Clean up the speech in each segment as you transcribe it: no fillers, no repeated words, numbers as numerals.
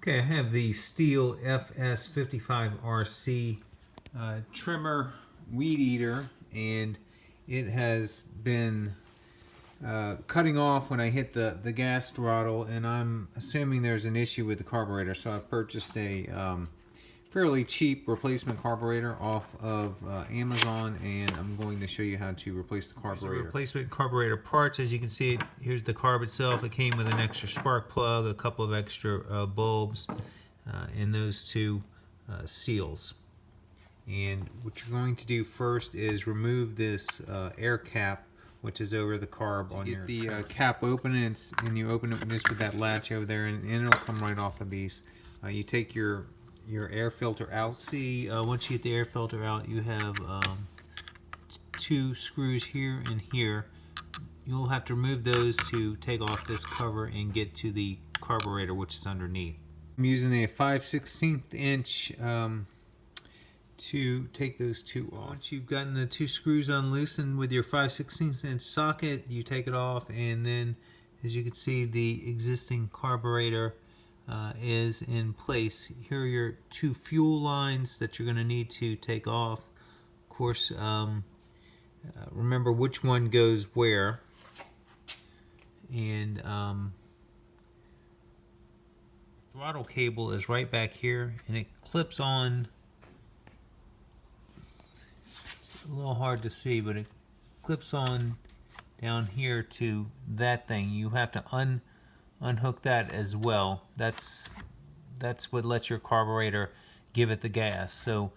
Okay, I have the Stihl FS 55RC trimmer weed eater, and it has been cutting off when I hit the gas throttle, and I'm assuming there's an issue with the carburetor, so I've purchased a fairly cheap replacement carburetor off of Amazon, and I'm going to show you how to replace the carburetor. The replacement carburetor parts, as you can see, here's the carb itself. It came with an extra spark plug, a couple of extra bulbs, and those two seals. And what you're going to do first is remove this air cap, which is over the carb on your. Get the cap open, and you open it just with that latch over there, and it'll come right off of these. You take your air filter out. See, once you get the air filter out, you have two screws here and here. You'll have to remove those to take off this cover and get to the carburetor, which is underneath. I'm using a 5/16 inch to take those two off. Once you've gotten the two screws unloosened with your 5/16 inch socket, you take it off, and then, as you can see, the existing carburetor is in place. Here are your two fuel lines that you're going to need to take off. Of course, remember which one goes where. And throttle cable is right back here, and it clips on. It's a little hard to see, but it clips on down here to that thing. You have to unhook that as well. That's what lets your carburetor give it the gas. So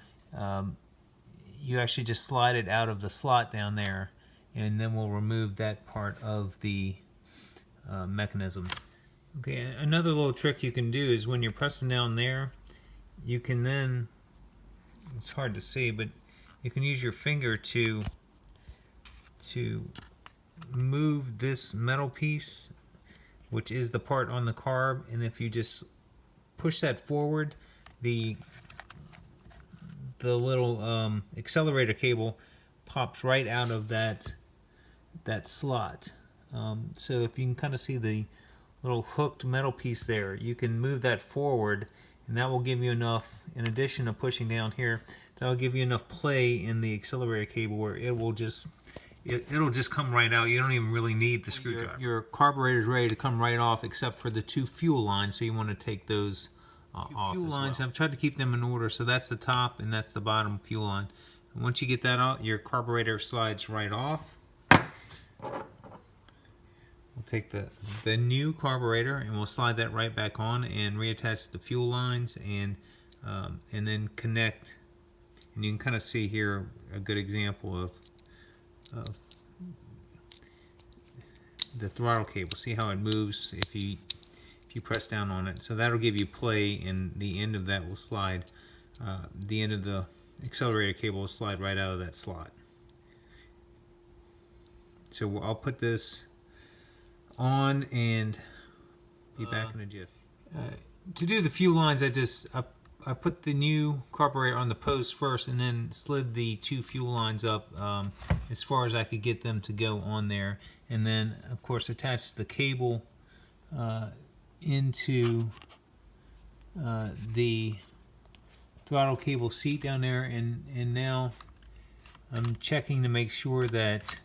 you actually just slide it out of the slot down there, and then we'll remove that part of the mechanism. Okay, another little trick you can do is when you're pressing down there, you can then, it's hard to see, but you can use your finger to move this metal piece, which is the part on the carb, and if you just push that forward, the little accelerator cable pops right out of that slot. So if you can kind of see the little hooked metal piece there, you can move that forward, and that will give you enough, in addition to pushing down here, that will give you enough play in the accelerator cable where it will just it'll just come right out. You don't even really need the screwdriver. Your carburetor is ready to come right off, except for the two fuel lines, so you want to take those off. Fuel lines, I've tried to keep them in order, so that's the top and that's the bottom fuel line. And once you get that out, your carburetor slides right off. We'll take the new carburetor and we'll slide that right back on and reattach the fuel lines, and then connect. And you can kind of see here a good example of the throttle cable. See how it moves if you press down on it. So that'll give you play, and the end of that will slide. The end of the accelerator cable will slide right out of that slot. So I'll put this on and be back in a jiff. To do the fuel lines, I put the new carburetor on the post first, and then slid the two fuel lines up as far as I could get them to go on there, and then of course attach the cable into the throttle cable seat down there, and now I'm checking to make sure that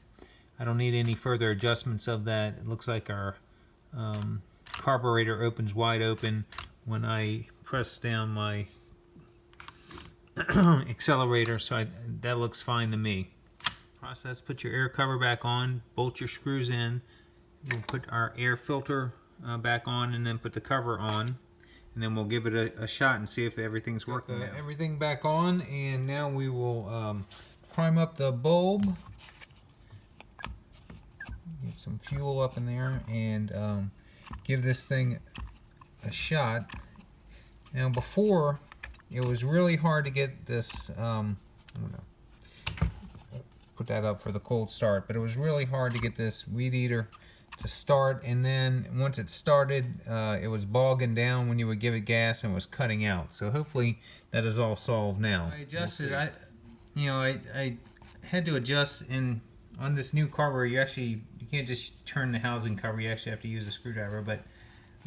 I don't need any further adjustments of that. It looks like our carburetor opens wide open when I press down my accelerator, so that looks fine to me. Process: put your air cover back on, bolt your screws in, we'll put our air filter back on, and then put the cover on, and then we'll give it a shot and see if everything's working. Everything back on, and now we will prime up the bulb. Get some fuel up in there and give this thing a shot. Now before, it was really hard to get this, I'm gonna put that up for the cold start, but it was really hard to get this weed eater to start, and then once it started, it was bogging down when you would give it gas and was cutting out. So hopefully that is all solved now. I adjusted, I had to adjust on this new carburetor. You can't just turn the housing cover, you actually have to use a screwdriver, but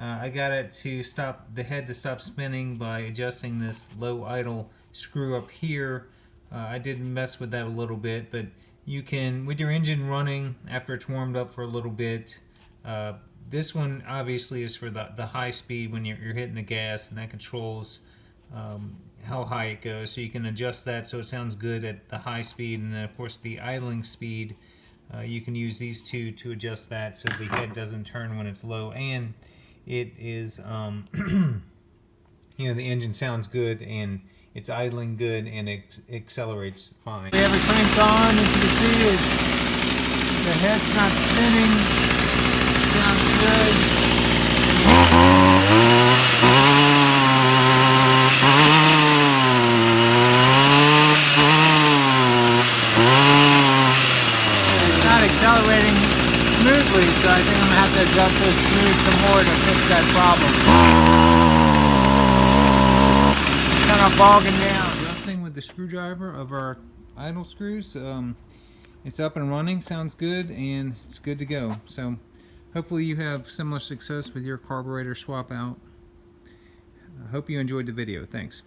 I got it to stop the head to stop spinning by adjusting this low idle screw up here. I did mess with that a little bit, but you can, with your engine running after it's warmed up for a little bit, this one obviously is for the high speed when you're hitting the gas, and that controls how high it goes. So you can adjust that so it sounds good at the high speed, and then of course the idling speed, you can use these two to adjust that so the head doesn't turn when it's low, and it is you know, the engine sounds good and it's idling good and it accelerates fine. We have it cranked on. As you can see, the head's not spinning. Sounds good. It's not accelerating smoothly, so I think I'm going to have to adjust those screws some more to fix that problem. Kind of bogging down. Adjusting with the screwdriver of our idle screws, it's up and running, sounds good, and it's good to go. So hopefully you have similar success with your carburetor swap out. I hope you enjoyed the video. Thanks.